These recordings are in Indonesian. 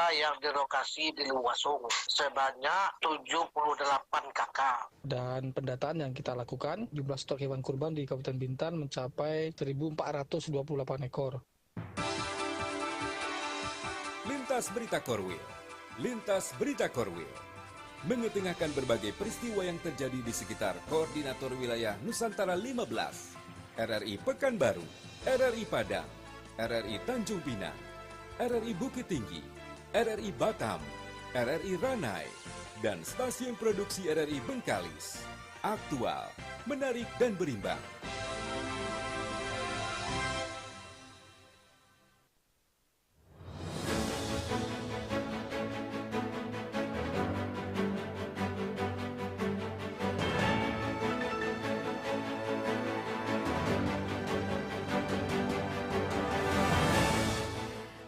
warga yang direlokasi di Luwasung sebanyak 78 kakak. Dan pendataan yang kita lakukan, jumlah stok hewan kurban di Kabupaten Bintan mencapai 1.428 ekor. Lintas Berita Korwil. Lintas Berita Korwil mengetengahkan berbagai peristiwa yang terjadi di sekitar Koordinator Wilayah Nusantara 15, RRI Pekanbaru, RRI Padang, RRI Tanjung Pinang, RRI Bukit Tinggi, RRI Batam, RRI Ranai, dan stasiun produksi RRI Bengkalis. Aktual, menarik, dan berimbang.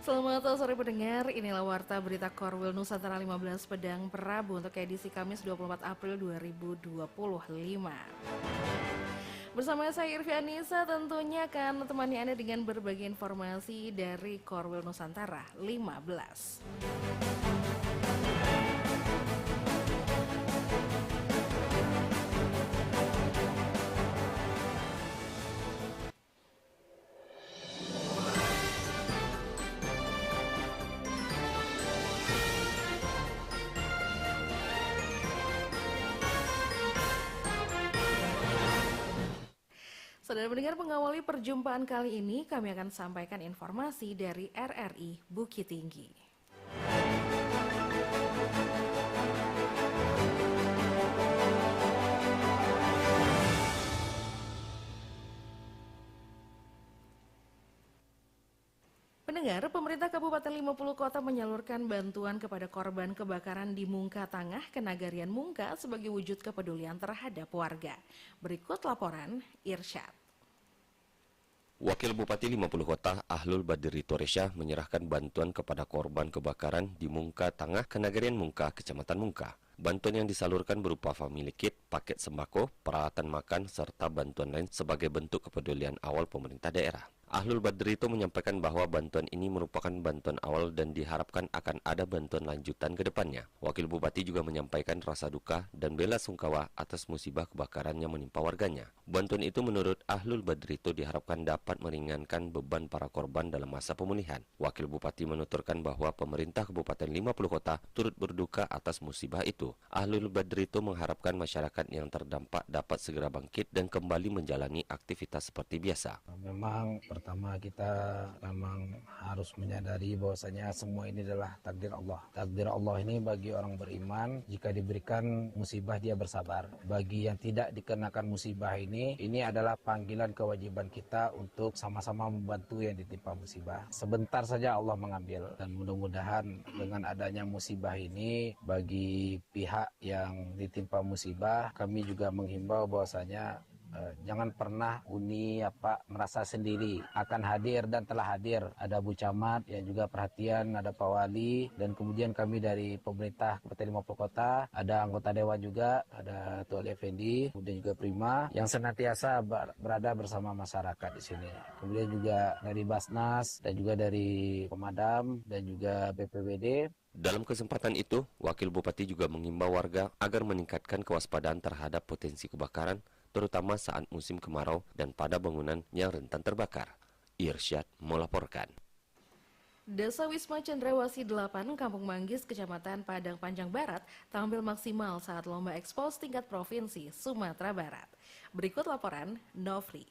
Selamat sore pendengar, inilah Warta Berita Korwil Nusantara 15 Pedang Prabu untuk edisi Kamis 24 April 2025. Bersama saya Irvi Anissa tentunya akan menemani Anda dengan berbagai informasi dari Korwil Nusantara 15. Saudara pendengar, mengawali perjumpaan kali ini, kami akan sampaikan informasi dari RRI Bukit Tinggi. Pendengar, pemerintah Kabupaten 50 Kota menyalurkan bantuan kepada korban kebakaran di Mungka Tangah, Kenagarian Mungka sebagai wujud kepedulian terhadap warga. Berikut laporan Irsyad. Wakil Bupati 50 Kota Ahlul Badri Toresya menyerahkan bantuan kepada korban kebakaran di Mungka Tangah, Kenagarian Mungka, Kecamatan Mungka. Bantuan yang disalurkan berupa family kit, paket sembako, peralatan makan, serta bantuan lain sebagai bentuk kepedulian awal pemerintah daerah. Ahlul Badri itu menyampaikan bahwa bantuan ini merupakan bantuan awal dan diharapkan akan ada bantuan lanjutan ke depannya. Wakil Bupati juga menyampaikan rasa duka dan bela sungkawa atas musibah kebakaran yang menimpa warganya. Bantuan itu menurut Ahlul Badri itu diharapkan dapat meringankan beban para korban dalam masa pemulihan. Wakil Bupati menuturkan bahwa pemerintah Kabupaten 50 Kota turut berduka atas musibah itu. Ahlul Badri itu mengharapkan masyarakat yang terdampak dapat segera bangkit dan kembali menjalani aktivitas seperti biasa. Memang pertama kita memang harus menyadari bahwasanya semua ini adalah takdir Allah. Takdir Allah ini bagi orang beriman, jika diberikan musibah dia bersabar. Bagi yang tidak dikenakan musibah ini adalah panggilan kewajiban kita untuk sama-sama membantu yang ditimpa musibah. Sebentar saja Allah mengambil, dan mudah-mudahan dengan adanya musibah ini bagi pihak yang ditimpa musibah, kami juga menghimbau bahwasanya jangan pernah merasa sendiri, akan hadir dan telah hadir. Ada Bu Camat yang juga perhatian, ada Pak Wali, dan kemudian kami dari pemerintah Kabupaten 50 Kota, ada anggota dewan juga, ada Tuan Effendi, kemudian juga Prima yang senantiasa berada bersama masyarakat di sini. Kemudian juga dari Basnas dan juga dari Pemadam dan juga BPBD. Dalam kesempatan itu, Wakil Bupati juga mengimbau warga agar meningkatkan kewaspadaan terhadap potensi kebakaran, terutama saat musim kemarau dan pada bangunan yang rentan terbakar. Irsyad melaporkan. Desa Wisma Cendrawasih 8, Kampung Manggis, Kecamatan Padang Panjang Barat, tampil maksimal saat lomba ekspos tingkat provinsi Sumatera Barat. Berikut laporan Novri.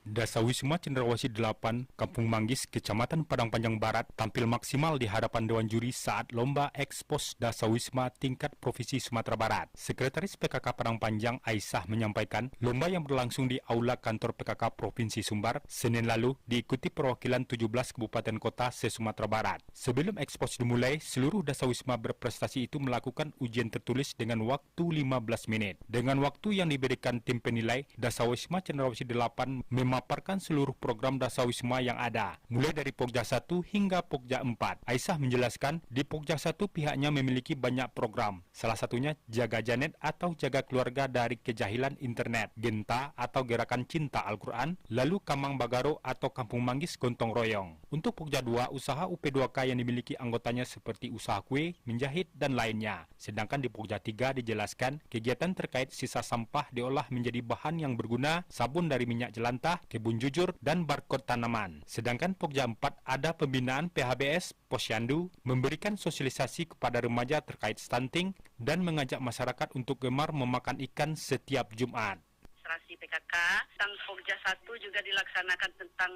Desa Wisma Cendrawasih 8, Kampung Manggis, Kecamatan Padang Panjang Barat tampil maksimal di hadapan Dewan Juri saat lomba ekspos Dasa Wisma tingkat Provinsi Sumatera Barat. Sekretaris PKK Padang Panjang Aisyah menyampaikan, lomba yang berlangsung di Aula Kantor PKK Provinsi Sumbar Senin lalu diikuti perwakilan 17 kabupaten kota se-Sumatera Barat. Sebelum ekspos dimulai, seluruh Dasa Wisma berprestasi itu melakukan ujian tertulis dengan waktu 15 menit. Dengan waktu yang diberikan tim penilai, Dasa Wisma Cendrawasih 8 memang memaparkan seluruh program Dasawisma yang ada, mulai dari Pokja 1 hingga Pokja 4. Aisyah menjelaskan, di Pokja 1 pihaknya memiliki banyak program, salah satunya Jaga Janet atau Jaga Keluarga dari Kejahilan Internet, Genta atau Gerakan Cinta Al-Quran, lalu Kamang Bagaro atau Kampung Manggis Gontong Royong. Untuk Pokja 2, usaha UP2K yang dimiliki anggotanya seperti usaha kue, menjahit, dan lainnya. Sedangkan di Pokja 3 dijelaskan, kegiatan terkait sisa sampah diolah menjadi bahan yang berguna, sabun dari minyak jelantah, kebun jujur, dan barcode tanaman. Sedangkan Pokja 4 ada pembinaan PHBS, Posyandu, memberikan sosialisasi kepada remaja terkait stunting, dan mengajak masyarakat untuk gemar memakan ikan setiap Jumat. Administrasi PKK, tentang Pokja 1 juga dilaksanakan tentang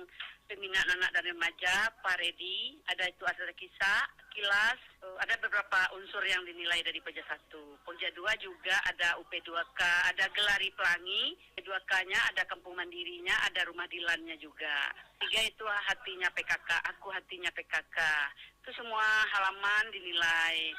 pembinaan anak dan remaja, paredi, ada kisah, kilas, ada beberapa unsur yang dinilai dari Pokja 1. Pokja 2 juga ada UP2K, ada Gelari Pelangi, UP2K-nya ada Kampung Mandirinya, ada Rumah Dilannya juga. 3 itu hatinya PKK, aku hatinya PKK. Itu semua halaman dinilai.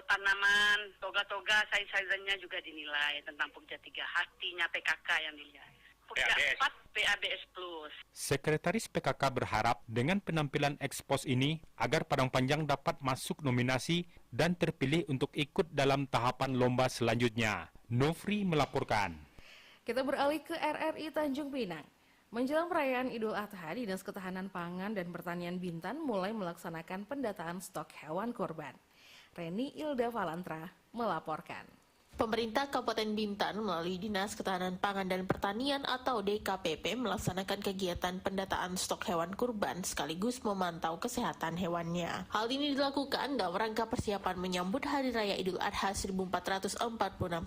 Tanaman, toga-toga, size-size-nya juga dinilai tentang Pokja 3, hatinya PKK yang dilihat. Pokja 4, PABS Plus. Sekretaris PKK berharap dengan penampilan ekspos ini agar Padang Panjang dapat masuk nominasi dan terpilih untuk ikut dalam tahapan lomba selanjutnya. Nofri melaporkan. Kita beralih ke RRI Tanjung Pinang. Menjelang perayaan Idul Adha, Dinas Ketahanan Pangan dan Pertanian Bintan mulai melaksanakan pendataan stok hewan kurban. Reni Ilda Valantra melaporkan. Pemerintah Kabupaten Bintan melalui Dinas Ketahanan Pangan dan Pertanian atau DKPP melaksanakan kegiatan pendataan stok hewan kurban sekaligus memantau kesehatan hewannya. Hal ini dilakukan dalam rangka persiapan menyambut Hari Raya Idul Adha 1446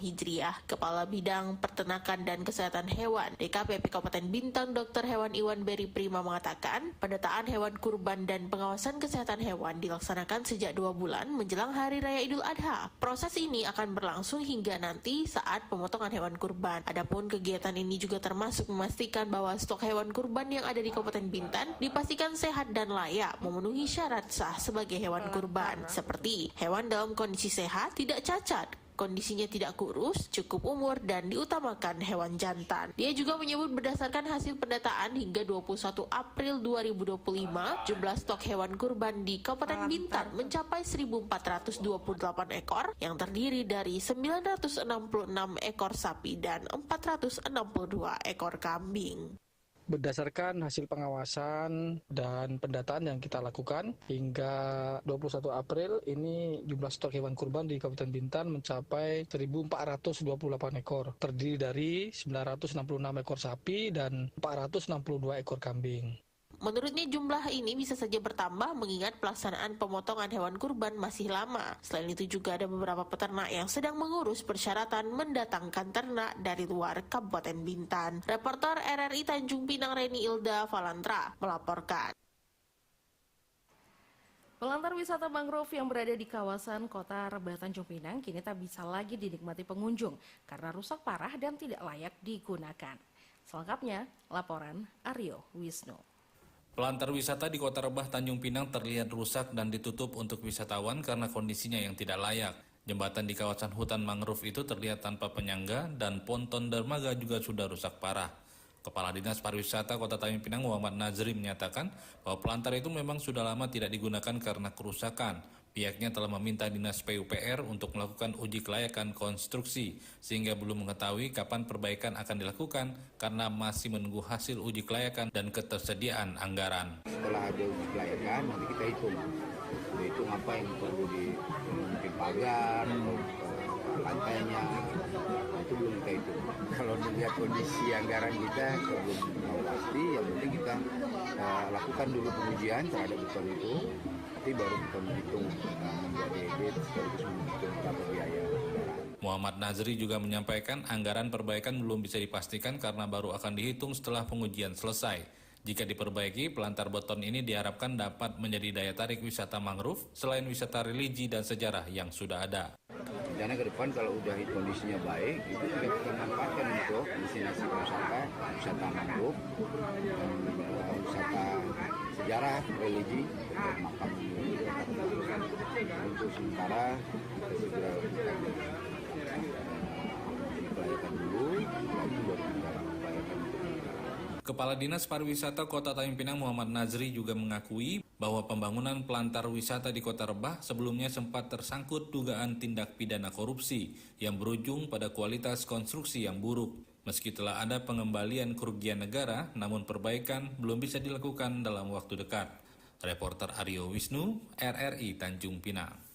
Hijriah. Kepala Bidang Peternakan dan Kesehatan Hewan DKPP Kabupaten Bintan Dr. Hewan Iwan Beri Prima mengatakan, pendataan hewan kurban dan pengawasan kesehatan hewan dilaksanakan sejak 2 bulan menjelang Hari Raya Idul Adha. Proses ini akan berlangsung hingga nanti saat pemotongan hewan kurban. Adapun kegiatan ini juga termasuk memastikan bahwa stok hewan kurban yang ada di Kabupaten Bintan dipastikan sehat dan layak memenuhi syarat sah sebagai hewan kurban, seperti hewan dalam kondisi sehat, tidak cacat, kondisinya tidak kurus, cukup umur, dan diutamakan hewan jantan. Dia juga menyebut berdasarkan hasil pendataan hingga 21 April 2025, jumlah stok hewan kurban di Kabupaten Bintan mencapai 1.428 ekor yang terdiri dari 966 ekor sapi dan 462 ekor kambing. Berdasarkan hasil pengawasan dan pendataan yang kita lakukan hingga 21 April ini jumlah stok hewan kurban di Kabupaten Bintan mencapai 1.428 ekor, terdiri dari 966 ekor sapi dan 462 ekor kambing. Menurutnya jumlah ini bisa saja bertambah mengingat pelaksanaan pemotongan hewan kurban masih lama. Selain itu juga ada beberapa peternak yang sedang mengurus persyaratan mendatangkan ternak dari luar Kabupaten Bintan. Reporter RRI Tanjung Pinang Reni Ilda Valantra melaporkan. Pelantar wisata mangrove yang berada di kawasan Kota Rebah Tanjung Pinang kini tak bisa lagi dinikmati pengunjung karena rusak parah dan tidak layak digunakan. Selengkapnya, laporan Aryo Wisnu. Pelantar wisata di Kota Rebah Tanjung Pinang terlihat rusak dan ditutup untuk wisatawan karena kondisinya yang tidak layak. Jembatan di kawasan hutan mangrove itu terlihat tanpa penyangga dan ponton dermaga juga sudah rusak parah. Kepala Dinas Pariwisata Kota Tanjung Pinang Muhammad Nazri menyatakan bahwa pelantar itu memang sudah lama tidak digunakan karena kerusakan. Pihaknya telah meminta Dinas PUPR untuk melakukan uji kelayakan konstruksi sehingga belum mengetahui kapan perbaikan akan dilakukan karena masih menunggu hasil uji kelayakan dan ketersediaan anggaran. Setelah ada uji kelayakan nanti kita hitung apa yang perlu mungkin pagar atau lantainya, itu belum kita hitung. Kalau melihat kondisi anggaran kita belum pasti, yang penting kita lakukan dulu pengujian terhadap beton itu. Nanti baru kita menghitung membuat edit sekaligus menghitung berapa biaya. Muhammad Nazri juga menyampaikan anggaran perbaikan belum bisa dipastikan karena baru akan dihitung setelah pengujian selesai. Jika diperbaiki, pelantar beton ini diharapkan dapat menjadi daya tarik wisata mangrove selain wisata religi dan sejarah yang sudah ada. Karena ke depan kalau udah kondisinya baik, itu juga kita manfaatkan untuk destinasi wisata mangrove, wisata sejarah religi, makam. Untuk sementara kita segera dikelayakan dulu, setelah itu baru kita upayakan. Kepala Dinas Pariwisata Kota Tanjung Pinang Muhammad Nazri juga mengakui bahwa pembangunan pelantar wisata di Kota Rebah sebelumnya sempat tersangkut dugaan tindak pidana korupsi yang berujung pada kualitas konstruksi yang buruk. Meski telah ada pengembalian kerugian negara, namun perbaikan belum bisa dilakukan dalam waktu dekat. Reporter Aryo Wisnu, RRI Tanjung Pinang.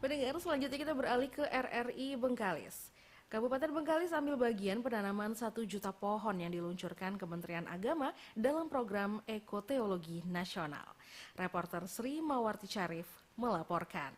Pendengar, selanjutnya kita beralih ke RRI Bengkalis. Kabupaten Bengkalis ambil bagian penanaman 1 juta pohon yang diluncurkan Kementerian Agama dalam program Ekoteologi Nasional. Reporter Sri Mawarti Syarif melaporkan.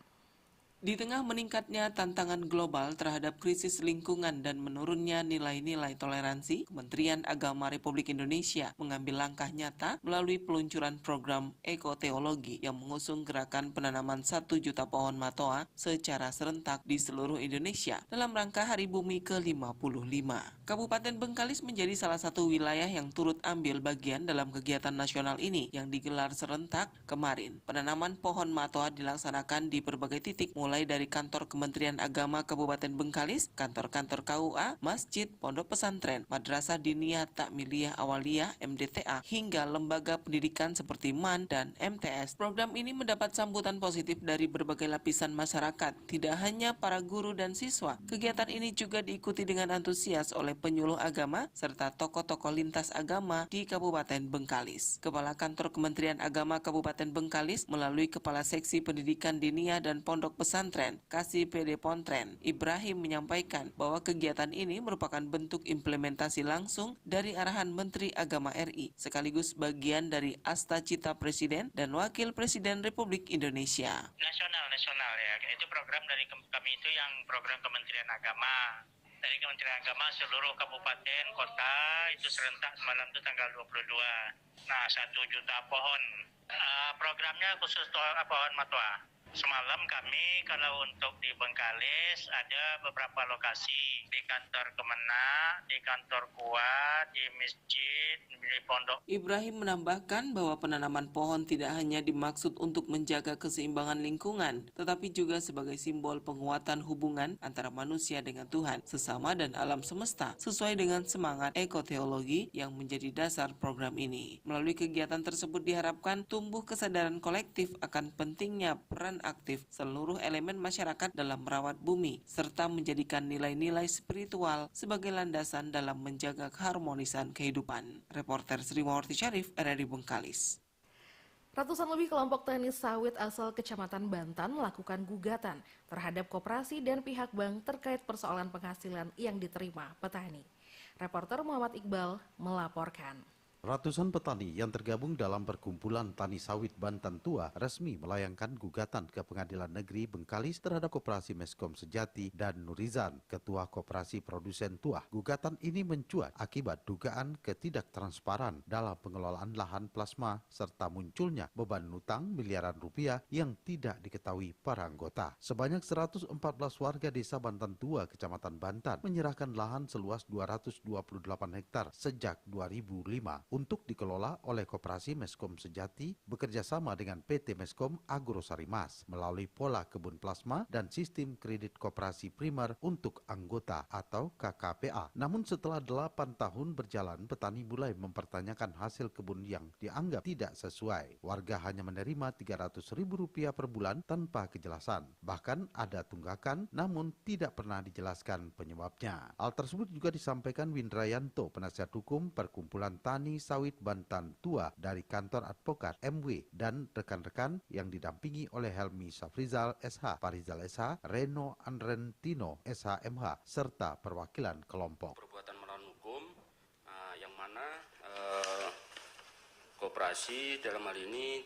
Di tengah meningkatnya tantangan global terhadap krisis lingkungan dan menurunnya nilai-nilai toleransi, Kementerian Agama Republik Indonesia mengambil langkah nyata melalui peluncuran program Ekoteologi yang mengusung gerakan penanaman 1 juta pohon matoa secara serentak di seluruh Indonesia dalam rangka Hari Bumi ke-55. Kabupaten Bengkalis menjadi salah satu wilayah yang turut ambil bagian dalam kegiatan nasional ini yang digelar serentak kemarin. Penanaman pohon matoa dilaksanakan di berbagai titik mulai dari kantor Kementerian Agama Kabupaten Bengkalis, kantor-kantor KUA, masjid, pondok pesantren, madrasah diniyah takmiliyah awaliyah MDTA, hingga lembaga pendidikan seperti MAN dan MTS. Program ini mendapat sambutan positif dari berbagai lapisan masyarakat, tidak hanya para guru dan siswa. Kegiatan ini juga diikuti dengan antusias oleh penyuluh agama serta tokoh-tokoh lintas agama di Kabupaten Bengkalis. Kepala Kantor Kementerian Agama Kabupaten Bengkalis melalui Kepala Seksi Pendidikan Diniyah dan Pondok Pesantren, Kasih PD Pontren, Ibrahim menyampaikan bahwa kegiatan ini merupakan bentuk implementasi langsung dari arahan Menteri Agama RI, sekaligus bagian dari Asta Cita Presiden dan Wakil Presiden Republik Indonesia. Nasional ya, itu program dari kami itu yang program Kementerian Agama. Dari Kementerian Agama seluruh kabupaten, kota itu serentak semalam itu tanggal 22. Nah, 1 juta pohon. Programnya khusus pohon matoa. Semalam kami kalau untuk di Bengkalis ada beberapa lokasi di kantor Kemenak, di kantor Kuat, di masjid, di pondok. Ibrahim menambahkan bahwa penanaman pohon tidak hanya dimaksud untuk menjaga keseimbangan lingkungan, tetapi juga sebagai simbol penguatan hubungan antara manusia dengan Tuhan, sesama dan alam semesta, sesuai dengan semangat ekoteologi yang menjadi dasar program ini. Melalui kegiatan tersebut diharapkan tumbuh kesadaran kolektif akan pentingnya peran aktif seluruh elemen masyarakat dalam merawat bumi, serta menjadikan nilai-nilai spiritual sebagai landasan dalam menjaga keharmonisan kehidupan. Reporter Sri Mawarti Syarif, RRI Bengkalis. Ratusan lebih kelompok tani sawit asal Kecamatan Bantan melakukan gugatan terhadap koperasi dan pihak bank terkait persoalan penghasilan yang diterima petani. Reporter Muhammad Iqbal melaporkan. Ratusan petani yang tergabung dalam Perkumpulan Tani Sawit Bantan Tua resmi melayangkan gugatan ke Pengadilan Negeri Bengkalis terhadap Koperasi Meskom Sejati dan Nurizan, Ketua Koperasi Produsen Tuah. Gugatan ini mencuat akibat dugaan ketidaktransparan dalam pengelolaan lahan plasma serta munculnya beban utang miliaran rupiah yang tidak diketahui para anggota. Sebanyak 114 warga desa Bantan Tua, Kecamatan Bantan, menyerahkan lahan seluas 228 hektar sejak 2005. Untuk dikelola oleh Koperasi Meskom Sejati bekerjasama dengan PT Meskom Agrosari Mas melalui pola kebun plasma dan sistem kredit koperasi primer untuk anggota atau KKPA. Namun setelah 8 tahun berjalan, petani mulai mempertanyakan hasil kebun yang dianggap tidak sesuai. Warga hanya menerima Rp300.000 per bulan tanpa kejelasan. Bahkan ada tunggakan namun tidak pernah dijelaskan penyebabnya. Hal tersebut juga disampaikan Windrayanto, penasihat hukum Perkumpulan Tani Sawit Bantan Tua dari kantor advokat MW dan rekan-rekan yang didampingi oleh Helmi Safrizal SH, Farizal SH, Reno Andrentino SH MH, serta perwakilan kelompok. Perbuatan melawan hukum yang mana koperasi dalam hal ini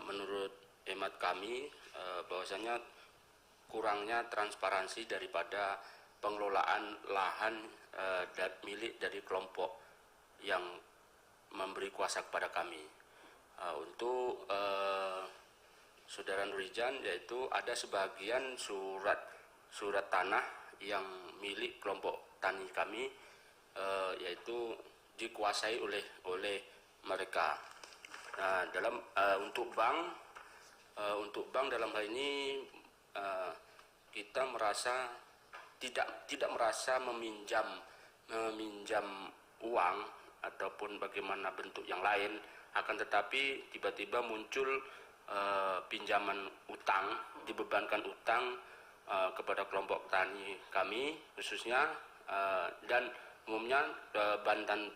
menurut hemat kami bahwasanya kurangnya transparansi daripada pengelolaan lahan milik dari kelompok yang memberi kuasa kepada kami. Untuk Saudara Nurizan, yaitu ada sebagian surat tanah yang milik kelompok tani kami, yaitu dikuasai oleh mereka. Nah, untuk bank Untuk bank dalam hal ini kita merasa tidak merasa meminjam uang ataupun bagaimana bentuk yang lain, akan tetapi tiba-tiba muncul pinjaman utang, dibebankan utang kepada kelompok tani kami khususnya, dan umumnya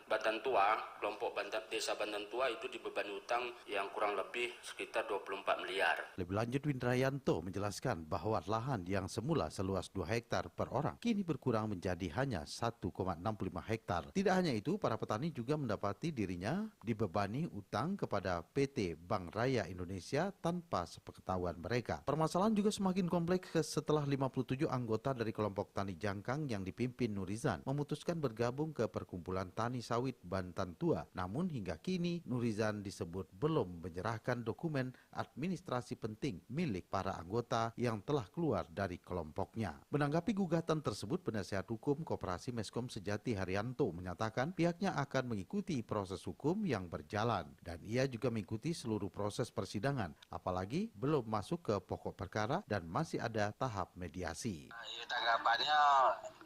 Bantan Tua, kelompok desa Bantan Tua itu dibebani utang yang kurang lebih sekitar 24 miliar. Lebih lanjut, Windrayanto menjelaskan bahwa lahan yang semula seluas 2 hektar per orang kini berkurang menjadi hanya 1,65 hektar. Tidak hanya itu, para petani juga mendapati dirinya dibebani utang kepada PT Bank Raya Indonesia tanpa sepengetahuan mereka. Permasalahan juga semakin kompleks setelah 57 anggota dari kelompok tani jangkang yang dipimpin Nurizan memutuskan bergabung ke Perkumpulan Tani Sawit Bantan Tua. Namun hingga kini Nurizan disebut belum menyerahkan dokumen administrasi penting milik para anggota yang telah keluar dari kelompoknya. Menanggapi gugatan tersebut, penasihat hukum Koperasi Meskom Sejati Haryanto menyatakan pihaknya akan mengikuti proses hukum yang berjalan dan ia juga mengikuti seluruh proses persidangan, apalagi belum masuk ke pokok perkara dan masih ada tahap mediasi. Tanggapannya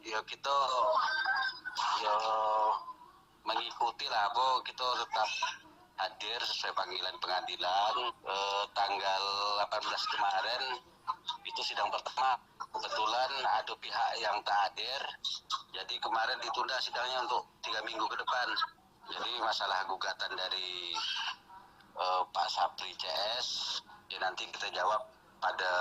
kita mengikuti lah, kita tetap hadir sesuai panggilan pengadilan. Tanggal 18 kemarin itu sidang pertama, kebetulan ada pihak yang tak hadir, jadi kemarin ditunda sidangnya untuk 3 minggu ke depan. Jadi masalah gugatan dari Pak Sapri CS nanti kita jawab pada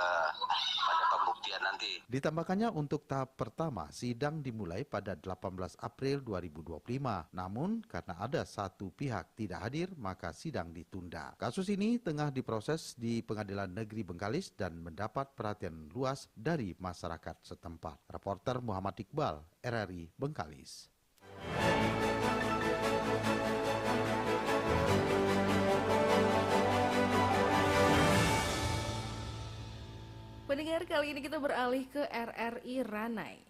pembuktian nanti. Ditambahkannya untuk tahap pertama, sidang dimulai pada 18 April 2025. Namun karena ada satu pihak tidak hadir, maka sidang ditunda. Kasus ini tengah diproses di Pengadilan Negeri Bengkalis dan mendapat perhatian luas dari masyarakat setempat. Reporter Muhammad Iqbal, RRI Bengkalis. Pendengar, kali ini kita beralih ke RRI Ranai.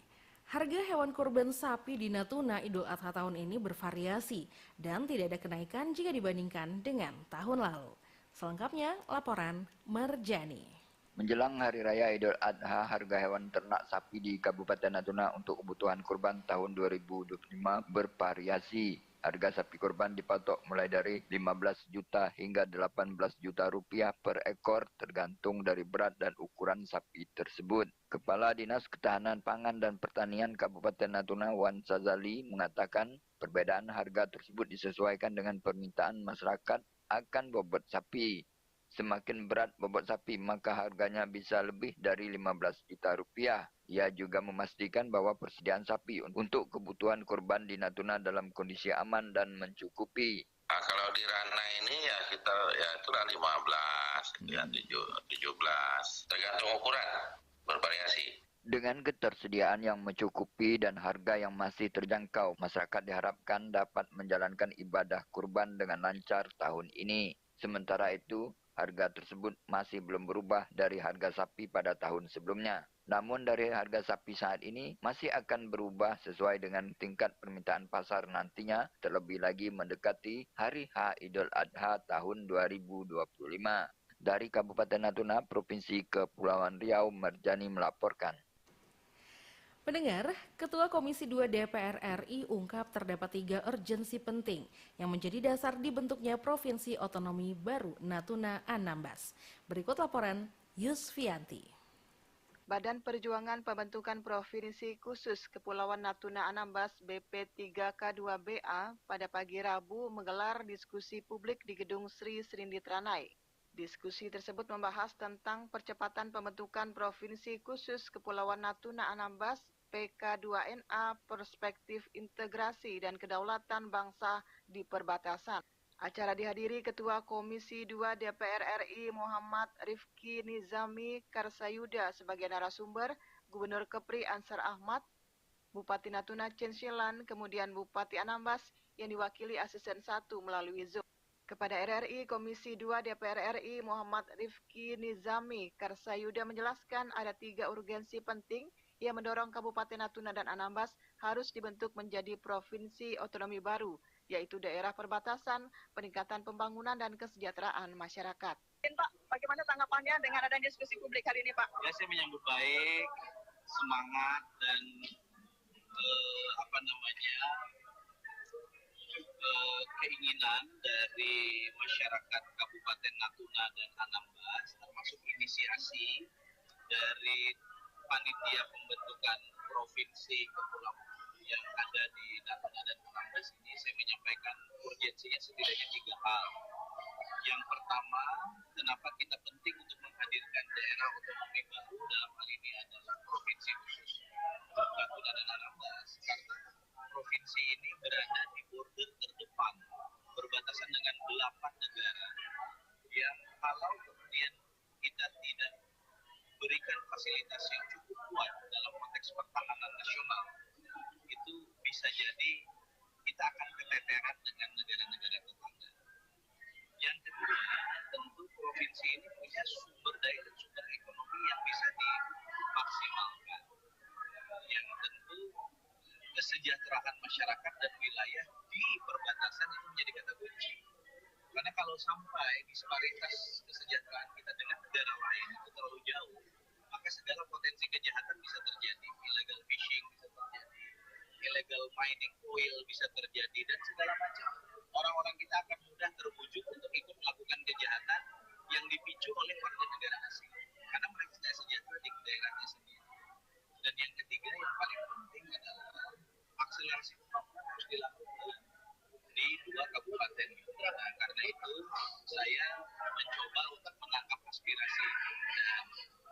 Harga hewan kurban sapi di Natuna Idul Adha tahun ini bervariasi dan tidak ada kenaikan jika dibandingkan dengan tahun lalu. Selengkapnya, laporan Marjani. Menjelang Hari Raya Idul Adha, harga hewan ternak sapi di Kabupaten Natuna untuk kebutuhan kurban tahun 2025 bervariasi. Harga sapi kurban dipatok mulai dari 15 juta hingga 18 juta rupiah per ekor tergantung dari berat dan ukuran sapi tersebut. Kepala Dinas Ketahanan Pangan dan Pertanian Kabupaten Natuna Wan Sazali mengatakan perbedaan harga tersebut disesuaikan dengan permintaan masyarakat akan bobot sapi. Semakin berat bobot sapi maka harganya bisa lebih dari 15 juta rupiah. Ia juga memastikan bahwa persediaan sapi untuk kebutuhan kurban di Natuna dalam kondisi aman dan mencukupi. Nah, kalau di Ranai ini ya kita itulah 15, 17, tergantung ukuran, bervariasi. Dengan ketersediaan yang mencukupi dan harga yang masih terjangkau, masyarakat diharapkan dapat menjalankan ibadah kurban dengan lancar tahun ini. Sementara itu, harga tersebut masih belum berubah dari harga sapi pada tahun sebelumnya. Namun dari harga sapi saat ini masih akan berubah sesuai dengan tingkat permintaan pasar nantinya, terlebih lagi mendekati Hari H Idul Adha tahun 2025. Dari Kabupaten Natuna, Provinsi Kepulauan Riau, Marjani melaporkan. Pendengar, Ketua Komisi 2 DPR RI ungkap terdapat 3 urgensi penting yang menjadi dasar dibentuknya Provinsi Otonomi Baru Natuna Anambas. Berikut laporan Yusfianti. Badan Perjuangan Pembentukan Provinsi Khusus Kepulauan Natuna Anambas BP3K2BA pada pagi Rabu menggelar diskusi publik di Gedung Sri Srindit Ranai. Diskusi tersebut membahas tentang percepatan pembentukan Provinsi Khusus Kepulauan Natuna Anambas PK2NA, perspektif integrasi dan kedaulatan bangsa di perbatasan. Acara dihadiri Ketua Komisi 2 DPR RI Muhammad Rifki Nizami Karsayuda sebagai narasumber, Gubernur Kepri Ansar Ahmad, Bupati Natuna Censilan, kemudian Bupati Anambas yang diwakili Asisten 1 melalui Zoom. Kepada RRI, Komisi 2 DPR RI Muhammad Rifki Nizami Karsayuda menjelaskan ada 3 urgensi penting yang mendorong Kabupaten Natuna dan Anambas harus dibentuk menjadi provinsi otonomi baru, yaitu daerah perbatasan, peningkatan pembangunan dan kesejahteraan masyarakat. Pak, bagaimana tanggapannya dengan adanya diskusi publik hari ini, Pak? Ya, saya menyambut baik, semangat dan keinginan dari masyarakat Kabupaten Natuna dan Anambas, termasuk inisiasi dari panitia pembentukan provinsi kepulauan yang ada di Natuna dan Anambas ini. Saya menyampaikan urgensinya setidaknya 3 hal. Yang pertama, kenapa kita penting untuk menghadirkan daerah otonomi baru, dalam hal ini adalah provinsi khusus Natuna dan Anambas, karena provinsi ini berada di border terdepan, berbatasan dengan 8 negara, yang kalau kemudian kita tidak berikan fasilitas yang cukup kuat dalam konteks pertahanan nasional, itu bisa jadi kita akan keteteran dengan negara-negara tetangga. Yang kedua, tentu provinsi ini punya sumber daya dan sumber ekonomi yang bisa dimaksimalkan, yang tentu kesejahteraan masyarakat dan wilayah di perbatasan itu menjadi kata kunci. Karena kalau sampai disparitas kesejahteraan kita dengan negara lain itu terlalu jauh, maka segala potensi kejahatan bisa terjadi, illegal fishing bisa terjadi, illegal mining oil bisa terjadi, dan segala macam. Orang-orang kita akan mudah terbujuk untuk ikut melakukan kejahatan yang dipicu oleh warga negara asing, karena mereka tidak sejahtera di daerahnya sendiri. Dan yang ketiga yang paling penting adalah akselerasi pembangunan harus dilakukan di 2 kabupaten. Nah, karena itu saya mencoba untuk menangkap aspirasi, dan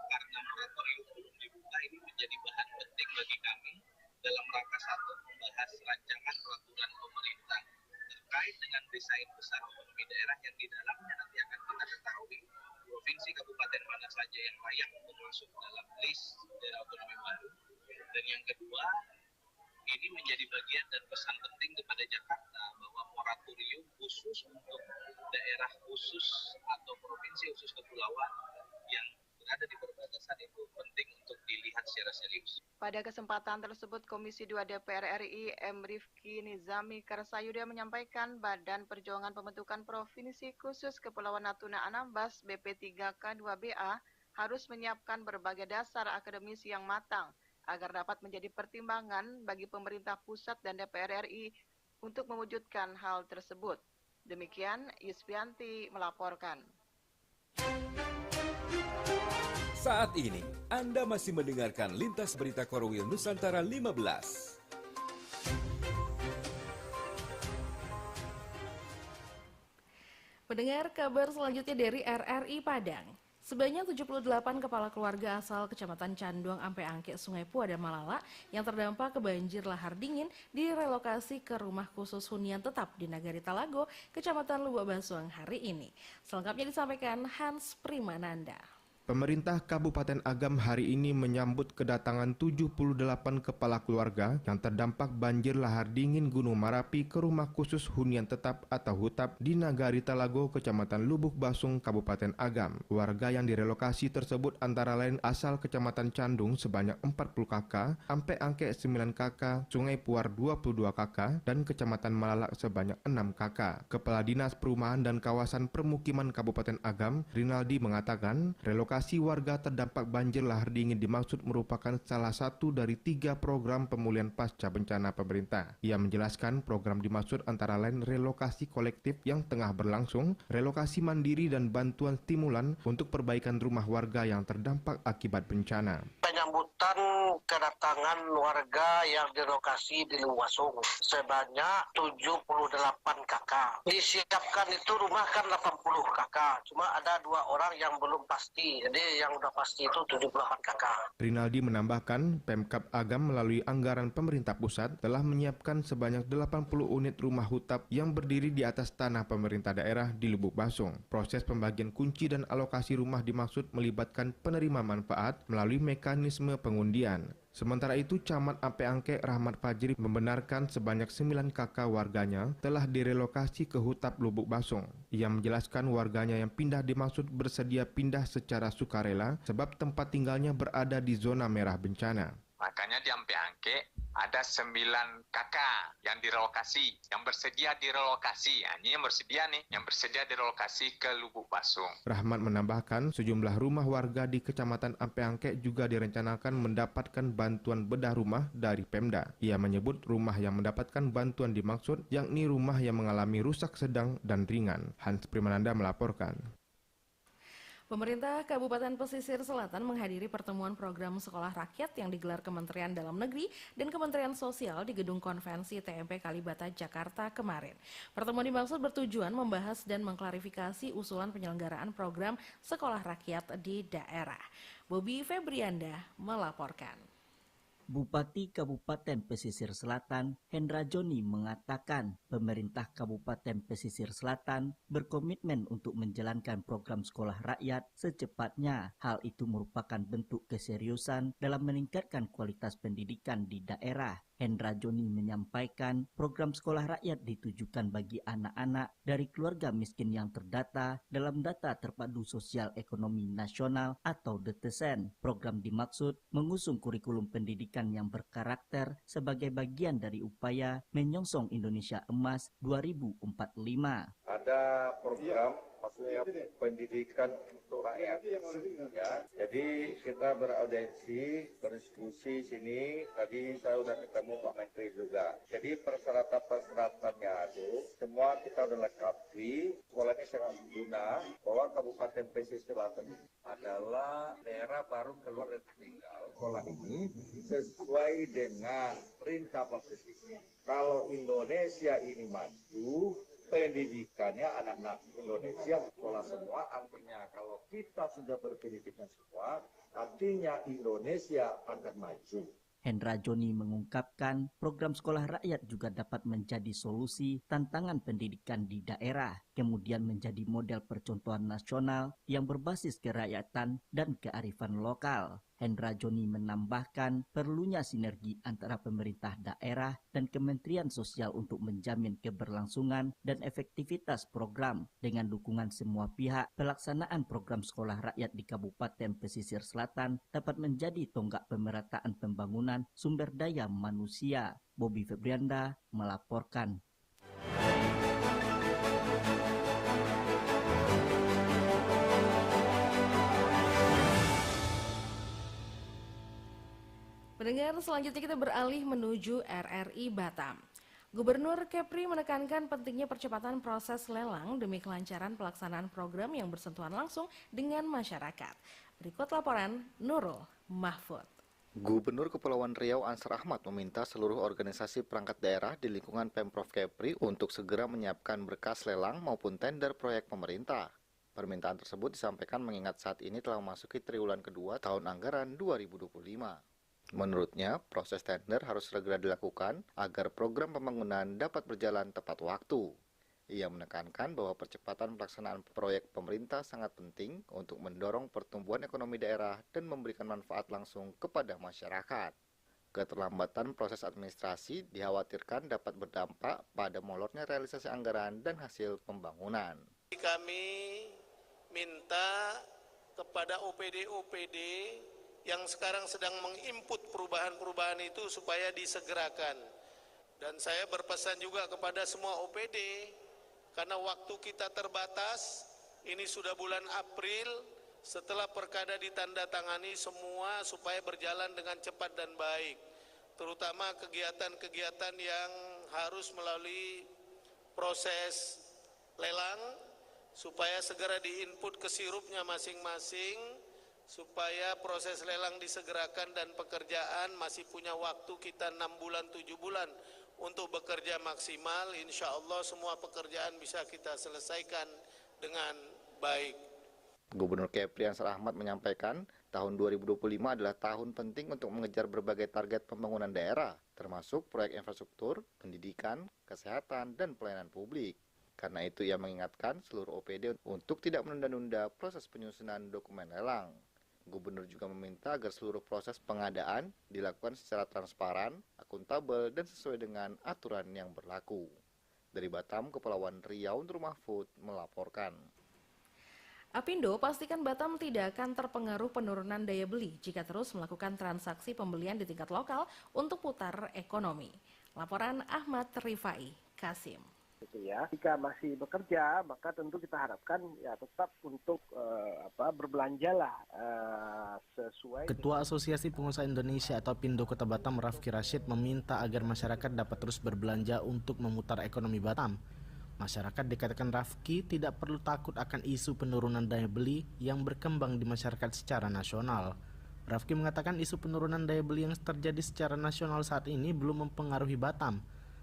karena moratorium belum dibuka, ini menjadi bahan penting bagi kami dalam rangka satu, membahas rancangan peraturan pemerintah terkait dengan desain besar otonomi daerah yang di dalamnya nanti akan kita ketahui provinsi kabupaten mana saja yang layak untuk masuk dalam list daerah otonomi baru. Dan yang kedua, ini menjadi bagian dan pesan penting kepada Jakarta bahwa moratorium khusus untuk daerah khusus atau provinsi khusus kepulauan yang berada di perbatasan itu penting untuk dilihat secara serius. Pada kesempatan tersebut, Komisi 2 DPR RI M. Rifki Nizami Karsayuda menyampaikan Badan Perjuangan Pembentukan Provinsi Khusus Kepulauan Natuna Anambas BP3K2BA harus menyiapkan berbagai dasar akademis yang matang agar dapat menjadi pertimbangan bagi pemerintah pusat dan DPR RI untuk mewujudkan hal tersebut. Demikian, Yusfianti melaporkan. Saat ini, Anda masih mendengarkan Lintas Berita Korwil Nusantara 15. Pendengar, kabar selanjutnya dari RRI Padang. Sebanyak 78 kepala keluarga asal Kecamatan Canduang Ampe Angke, Sungai Pua dan Malala yang terdampak banjir lahar dingin direlokasi ke rumah khusus hunian tetap di Nagari Talago, Kecamatan Lubuk Basuang hari ini. Selengkapnya disampaikan Hans Primananda. Pemerintah Kabupaten Agam hari ini menyambut kedatangan 78 kepala keluarga yang terdampak banjir lahar dingin Gunung Marapi ke rumah khusus hunian tetap atau HUTAP di Nagari Talago, Kecamatan Lubuk Basung, Kabupaten Agam. Warga yang direlokasi tersebut antara lain asal Kecamatan Candung sebanyak 40 kakak, Ampe Angke 9 kakak, Sungai Puar 22 kakak, dan Kecamatan Malalak sebanyak 6 kakak. Kepala Dinas Perumahan dan Kawasan Permukiman Kabupaten Agam, Rinaldi, mengatakan relokasi warga terdampak banjir lahar dingin dimaksud merupakan salah satu dari 3 program pemulihan pasca bencana pemerintah. Ia menjelaskan program dimaksud antara lain relokasi kolektif yang tengah berlangsung, relokasi mandiri dan bantuan stimulan untuk perbaikan rumah warga yang terdampak akibat bencana. Penyambutan kedatangan warga yang direlokasi di Luwasung sebanyak 78 kakak. Disiapkan itu rumah kan 80 kakak, cuma ada 2 orang yang belum pasti. Jadi yang udah pasti itu 78 kakak. Rinaldi menambahkan, Pemkab Agam melalui anggaran pemerintah pusat telah menyiapkan sebanyak 80 unit rumah HUTAP yang berdiri di atas tanah pemerintah daerah di Lubuk Basung. Proses pembagian kunci dan alokasi rumah dimaksud melibatkan penerima manfaat melalui mekanisme pengundian. Sementara itu, Camat Ampe Angke Rahmat Fajri membenarkan sebanyak 9 kakak warganya telah direlokasi ke HUTAP Lubuk Basung. Ia menjelaskan warganya yang pindah dimaksud bersedia pindah secara sukarela sebab tempat tinggalnya berada di zona merah bencana. Makanya di Ampe Angke ada 9 kakak yang direlokasi, yang bersedia direlokasi. Ini yang bersedia direlokasi ke Lubuk Basung. Rahmat menambahkan, sejumlah rumah warga di Kecamatan Ampeangke juga direncanakan mendapatkan bantuan bedah rumah dari Pemda. Ia menyebut rumah yang mendapatkan bantuan dimaksud yakni rumah yang mengalami rusak sedang dan ringan. Hans Primananda melaporkan. Pemerintah Kabupaten Pesisir Selatan menghadiri pertemuan program sekolah rakyat yang digelar Kementerian Dalam Negeri dan Kementerian Sosial di Gedung Konvensi TMP Kalibata, Jakarta kemarin. Pertemuan dimaksud bertujuan membahas dan mengklarifikasi usulan penyelenggaraan program sekolah rakyat di daerah. Bobby Febrianda melaporkan. Bupati Kabupaten Pesisir Selatan, Hendra Joni mengatakan pemerintah Kabupaten Pesisir Selatan berkomitmen untuk menjalankan program sekolah rakyat secepatnya. Hal itu merupakan bentuk keseriusan dalam meningkatkan kualitas pendidikan di daerah. Hendra Joni menyampaikan program sekolah rakyat ditujukan bagi anak-anak dari keluarga miskin yang terdata dalam Data Terpadu Sosial Ekonomi Nasional atau DTSEN. Program dimaksud mengusung kurikulum pendidikan yang berkarakter sebagai bagian dari upaya menyongsong Indonesia Emas 2045. Ada program maksudnya pendidikan untuk rakyat. Ya. Jadi kita beraudiensi, berdiskusi sini. Tadi saya sudah ketemu Pak Menteri juga. Jadi persyaratan-persyaratannya itu semua kita sudah lengkapi. Sekolah ini sangat berguna bahwa Kabupaten Pesisir Selatan adalah daerah baru keluar dari tertinggal. Sekolah ini sesuai dengan perintah Pak Presiden. Kalau Indonesia ini maju, pendidikannya anak-anak Indonesia sekolah semua, artinya kalau kita sudah berpendidikan semua, artinya Indonesia akan maju. Hendra Joni mengungkapkan program sekolah rakyat juga dapat menjadi solusi tantangan pendidikan di daerah, kemudian menjadi model percontohan nasional yang berbasis kerakyatan dan kearifan lokal. Hendra Joni menambahkan perlunya sinergi antara pemerintah daerah dan Kementerian Sosial untuk menjamin keberlangsungan dan efektivitas program. Dengan dukungan semua pihak, pelaksanaan program sekolah rakyat di Kabupaten Pesisir Selatan dapat menjadi tonggak pemerataan pembangunan sumber daya manusia. Bobby Febrianda melaporkan. Pendengar, selanjutnya kita beralih menuju RRI Batam. Gubernur Kepri menekankan pentingnya percepatan proses lelang demi kelancaran pelaksanaan program yang bersentuhan langsung dengan masyarakat. Berikut laporan Nurul Mahfud. Gubernur Kepulauan Riau Ansar Ahmad meminta seluruh organisasi perangkat daerah di lingkungan Pemprov Kepri untuk segera menyiapkan berkas lelang maupun tender proyek pemerintah. Permintaan tersebut disampaikan mengingat saat ini telah memasuki triwulan kedua tahun anggaran 2025. Menurutnya, proses tender harus segera dilakukan agar program pembangunan dapat berjalan tepat waktu. Ia menekankan bahwa percepatan pelaksanaan proyek pemerintah sangat penting untuk mendorong pertumbuhan ekonomi daerah dan memberikan manfaat langsung kepada masyarakat. Keterlambatan proses administrasi dikhawatirkan dapat berdampak pada molornya realisasi anggaran dan hasil pembangunan. Kami minta kepada OPD-OPD yang sekarang sedang menginput perubahan-perubahan itu supaya disegerakan. Dan saya berpesan juga kepada semua OPD, karena waktu kita terbatas, ini sudah bulan April, setelah perkada ditandatangani semua supaya berjalan dengan cepat dan baik. Terutama kegiatan-kegiatan yang harus melalui proses lelang, supaya segera diinput ke sirupnya masing-masing, supaya proses lelang disegerakan dan pekerjaan masih punya waktu kita 6 bulan, 7 bulan untuk bekerja maksimal. Insya Allah semua pekerjaan bisa kita selesaikan dengan baik. Gubernur Kepri Ansar Ahmad menyampaikan tahun 2025 adalah tahun penting untuk mengejar berbagai target pembangunan daerah, termasuk proyek infrastruktur, pendidikan, kesehatan, dan pelayanan publik. Karena itu ia mengingatkan seluruh OPD untuk tidak menunda-nunda proses penyusunan dokumen lelang. Gubernur juga meminta agar seluruh proses pengadaan dilakukan secara transparan, akuntabel, dan sesuai dengan aturan yang berlaku. Dari Batam, Kepulauan Riau, Nur Mahfud melaporkan. Apindo pastikan Batam tidak akan terpengaruh penurunan daya beli jika terus melakukan transaksi pembelian di tingkat lokal untuk putar ekonomi. Laporan Ahmad Rifai Kasim. Jika masih bekerja, maka tentu kita harapkan ya tetap untuk berbelanjalah sesuai. Ketua Asosiasi Pengusaha Indonesia atau Pindo Kota Batam, Rafki Rashid, meminta agar masyarakat dapat terus berbelanja untuk memutar ekonomi Batam. Masyarakat, dikatakan Rafki, tidak perlu takut akan isu penurunan daya beli yang berkembang di masyarakat secara nasional. Rafki mengatakan isu penurunan daya beli yang terjadi secara nasional saat ini belum mempengaruhi Batam.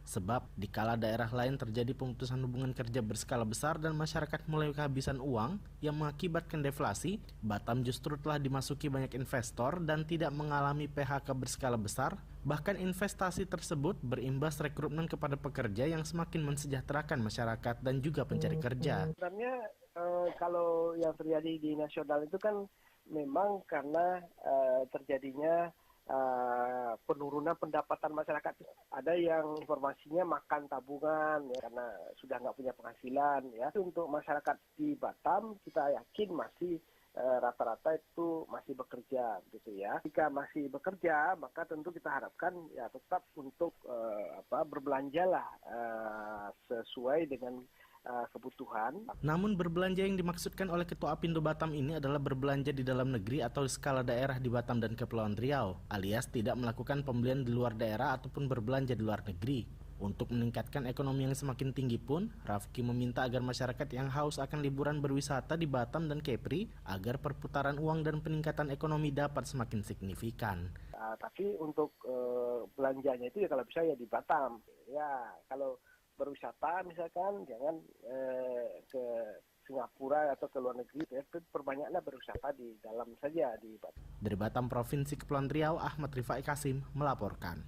Sebab dikala daerah lain terjadi pemutusan hubungan kerja berskala besar dan masyarakat mulai kehabisan uang yang mengakibatkan deflasi, Batam justru telah dimasuki banyak investor dan tidak mengalami PHK berskala besar. Bahkan investasi tersebut berimbas rekrutmen kepada pekerja yang semakin mensejahterakan masyarakat dan juga pencari kerja. Sebenarnya kalau yang terjadi di nasional itu kan memang karena terjadinya penurunan pendapatan masyarakat. Ada yang informasinya makan tabungan ya, karena sudah nggak punya penghasilan ya. Untuk masyarakat di Batam kita yakin masih rata-rata itu masih bekerja gitu ya. Jika masih bekerja, maka tentu kita harapkan ya tetap untuk berbelanjalah sesuai dengan kebutuhan. Namun berbelanja yang dimaksudkan oleh Ketua Apindo Batam ini adalah berbelanja di dalam negeri atau skala daerah di Batam dan Kepulauan Riau, alias tidak melakukan pembelian di luar daerah ataupun berbelanja di luar negeri. Untuk meningkatkan ekonomi yang semakin tinggi pun, Rafki meminta agar masyarakat yang haus akan liburan berwisata di Batam dan Kepri agar perputaran uang dan peningkatan ekonomi dapat semakin signifikan. Tapi untuk belanjanya itu ya kalau bisa ya di Batam. Ya kalau berwisata misalkan jangan ke Singapura atau ke luar negeri, ya, perbanyaklah berwisata di dalam saja di Batam. Dari Batam, Provinsi Kepulauan Riau, Ahmad Rifai Kasim melaporkan.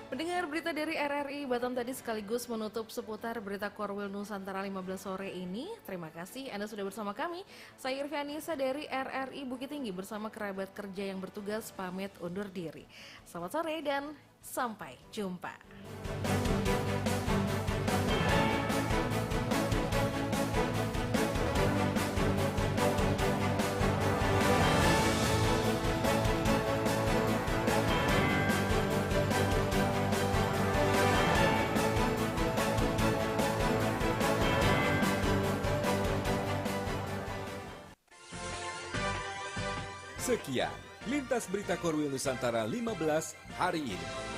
Pendengar, berita dari RRI Batam tadi sekaligus menutup seputar berita Korwil Nusantara 15 sore ini. Terima kasih Anda sudah bersama kami. Saya Irvianisa dari RRI Bukit Tinggi bersama kerabat kerja yang bertugas pamit undur diri. Selamat sore dan sampai jumpa. Sekian Lintas Berita Korwil Nusantara 15 hari ini.